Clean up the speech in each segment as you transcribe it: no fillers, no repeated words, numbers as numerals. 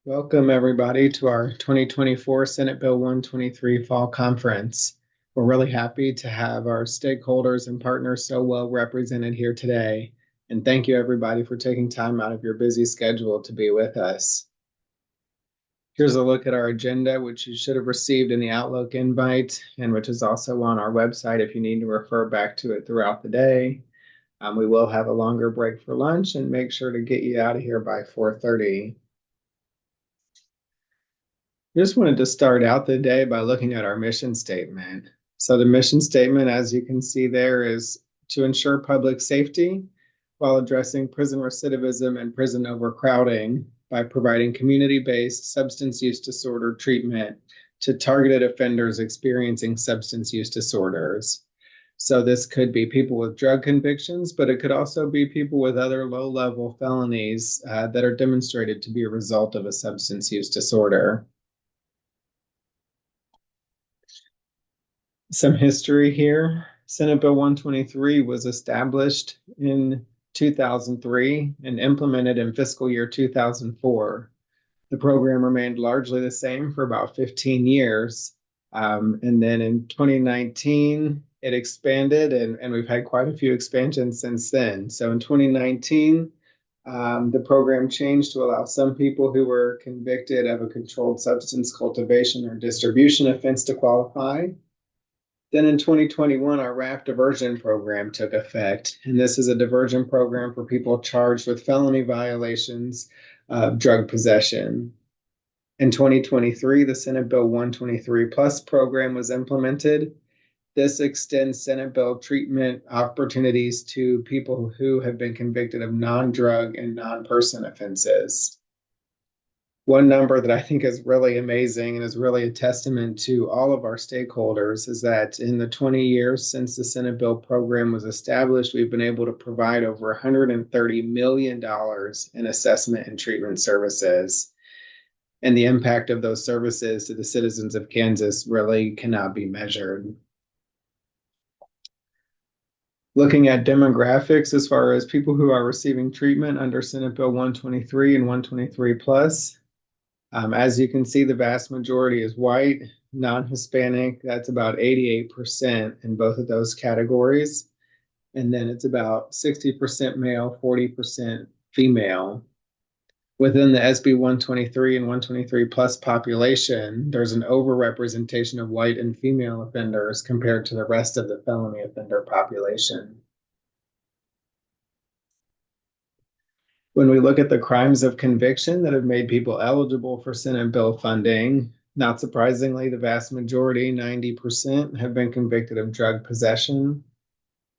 Welcome, everybody, to our 2024 Senate Bill 123 Fall Conference. We're really happy to have our stakeholders and partners so well represented here today. And thank you, everybody, for taking time out of your busy schedule to be with us. Here's a look at our agenda, which you should have received in the Outlook invite, and which is also on our website if you need to refer back to it throughout the day. We will have a longer break for lunch and make sure to get you out of here by 4:30. Just wanted to start out the day by looking at our mission statement. So the mission statement, as you can see there, is to ensure public safety while addressing prison recidivism and prison overcrowding by providing community-based substance use disorder treatment to targeted offenders experiencing substance use disorders. So this could be people with drug convictions, but it could also be people with other low-level felonies that are demonstrated to be a result of a substance use disorder. Some history here. Senate Bill 123 was established in 2003 and implemented in fiscal year 2004. The program remained largely the same for about 15 years. And then in 2019, it expanded, and we've had quite a few expansions since then. So in 2019, the program changed to allow some people who were convicted of a controlled substance cultivation or distribution offense to qualify. Then in 2021, our RAF diversion program took effect. And this is a diversion program for people charged with felony violations of drug possession. In 2023, the Senate Bill 123 Plus program was implemented. This extends Senate Bill treatment opportunities to people who have been convicted of non-drug and non-person offenses. One number that I think is really amazing and is really a testament to all of our stakeholders is that in the 20 years since the Senate Bill program was established, we've been able to provide over $130 million in assessment and treatment services. And the impact of those services to the citizens of Kansas really cannot be measured. Looking at demographics as far as people who are receiving treatment under Senate Bill 123 and 123 plus, as you can see, the vast majority is white, non-Hispanic. That's about 88% in both of those categories. And then it's about 60% male, 40% female. Within the SB 123 and 123 plus population, there's an overrepresentation of white and female offenders compared to the rest of the felony offender population. When we look at the crimes of conviction that have made people eligible for Senate bill funding, not surprisingly, the vast majority, 90%, have been convicted of drug possession.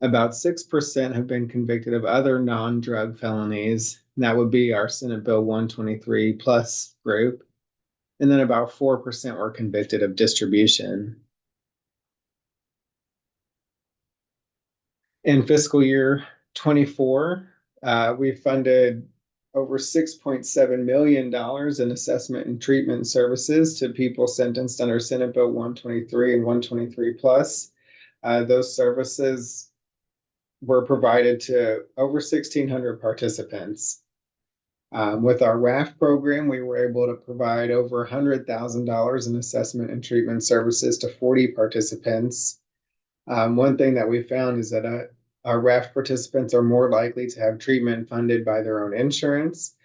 About 6% have been convicted of other non-drug felonies. And that would be our Senate Bill 123 plus group. And then about 4% were convicted of distribution. In fiscal year 24, we funded over $6.7 million in assessment and treatment services to people sentenced under Senate Bill 123 and 123 plus. Those services were provided to over 1,600 participants. With our RAF program, we were able to provide over $100,000 in assessment and treatment services to 40 participants. One thing that we found is that our RAF participants are more likely to have treatment funded by their own insurance.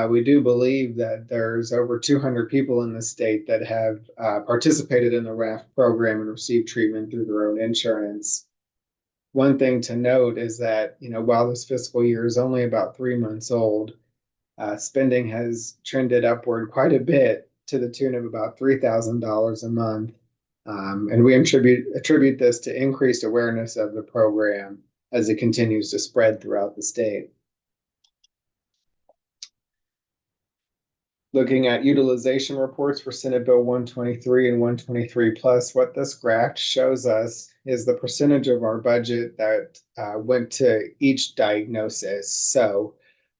We do believe that there's over 200 people in the state that have participated in the RAF program and received treatment through their own insurance. One thing to note is that, while this fiscal year is only about 3 months old, spending has trended upward quite a bit to the tune of about $3,000 a month. And we attribute this to increased awareness of the program as it continues to spread throughout the state. Looking at utilization reports for Senate Bill 123 and 123 plus, what this graph shows us is the percentage of our budget that went to each diagnosis. So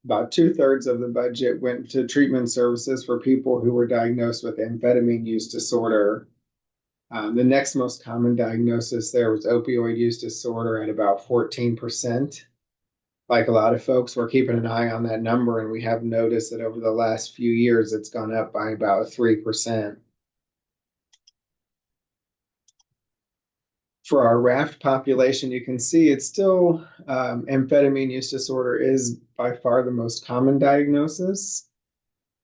about 2/3 of the budget went to treatment services for people who were diagnosed with amphetamine use disorder. The next most common diagnosis there was opioid use disorder at about 14%. Like a lot of folks, we're keeping an eye on that number, and we have noticed that over the last few years, it's gone up by about 3%. For our RAFT population, you can see it's still amphetamine use disorder is by far the most common diagnosis.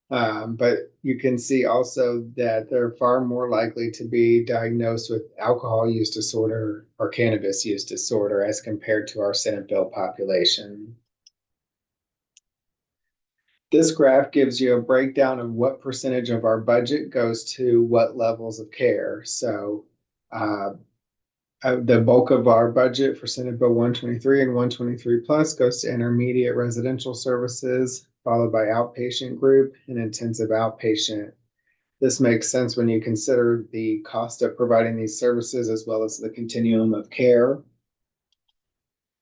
But you can see also that they're far more likely to be diagnosed with alcohol use disorder or cannabis use disorder as compared to our Senate bill population. This graph gives you a breakdown of what percentage of our budget goes to what levels of care. So uh, the bulk of our budget for Senate Bill 123 and 123 plus goes to intermediate residential services, followed by outpatient group and intensive outpatient. This makes sense when you consider the cost of providing these services as well as the continuum of care.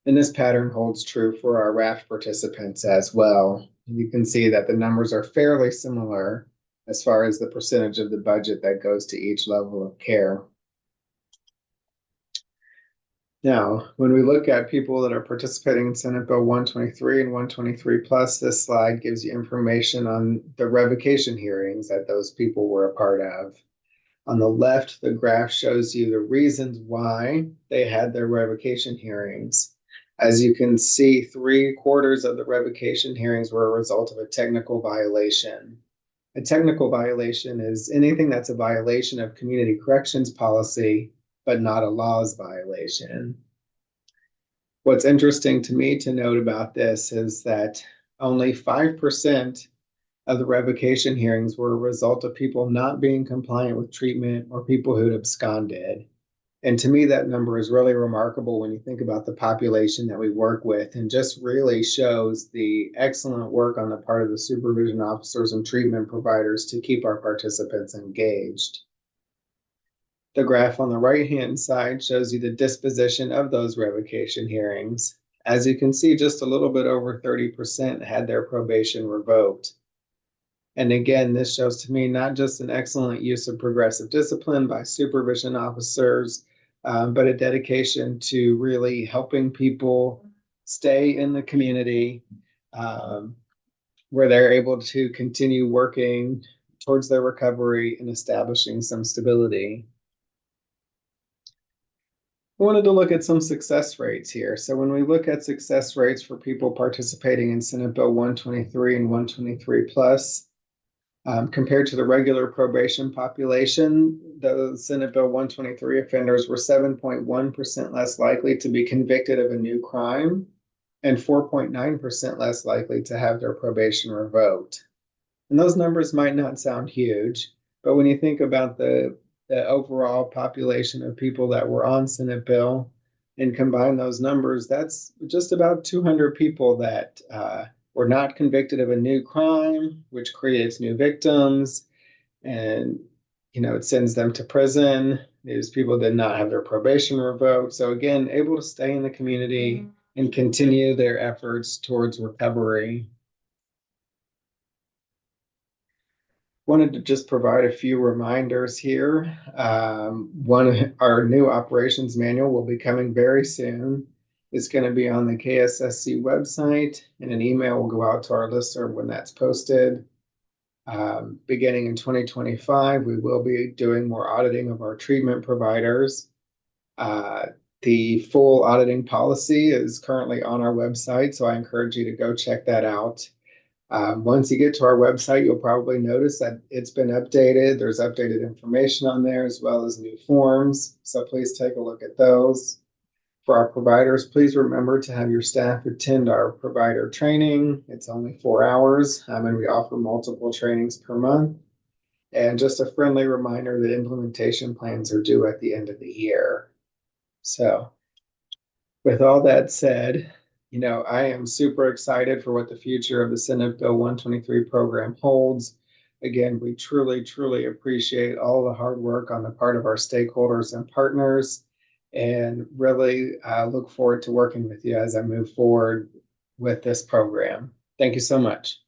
And this pattern holds true for our RAFT participants as well. You can see that the numbers are fairly similar as far as the percentage of the budget that goes to each level of care. Now, when we look at people that are participating in Senate Bill 123 and 123 plus, this slide gives you information on the revocation hearings that those people were a part of. On the left, the graph shows you the reasons why they had their revocation hearings. As you can see, 3/4 of the revocation hearings were a result of a technical violation. A technical violation is anything that's a violation of community corrections policy, but not a laws violation. What's interesting to me to note about this is that only 5% of the revocation hearings were a result of people not being compliant with treatment or people who'd absconded. And to me, that number is really remarkable when you think about the population that we work with, and just really shows the excellent work on the part of the supervision officers and treatment providers to keep our participants engaged. The graph on the right-hand side shows you the disposition of those revocation hearings. As you can see, just a little bit over 30% had their probation revoked. And again, this shows to me not just an excellent use of progressive discipline by supervision officers, but a dedication to really helping people stay in the community where they're able to continue working towards their recovery and establishing some stability. I wanted to look at some success rates here. So when we look at success rates for people participating in Senate Bill 123 and 123 plus, compared to the regular probation population, the Senate Bill 123 offenders were 7.1% less likely to be convicted of a new crime and 4.9% less likely to have their probation revoked. And those numbers might not sound huge, but when you think about the overall population of people that were on Senate Bill and combine those numbers, that's just about 200 people that were not convicted of a new crime, which creates new victims, and it sends them to prison. These people did not have their probation revoked. So again, able to stay in the community and continue their efforts towards recovery. Wanted to just provide a few reminders here. Our new operations manual will be coming very soon. It's going to be on the KSSC website, and an email will go out to our listserv when that's posted. Beginning in 2025, we will be doing more auditing of our treatment providers. The full auditing policy is currently on our website, so I encourage you to go check that out. Once you get to our website, you'll probably notice that it's been updated. There's updated information on there as well as new forms. So please take a look at those. For our providers, please remember to have your staff attend our provider training. It's only 4 hours, and we offer multiple trainings per month. And just a friendly reminder that implementation plans are due at the end of the year. So with all that said, I am super excited for what the future of the Senate Bill 123 program holds. Again, we truly, truly appreciate all the hard work on the part of our stakeholders and partners, and really look forward to working with you as I move forward with this program. Thank you so much.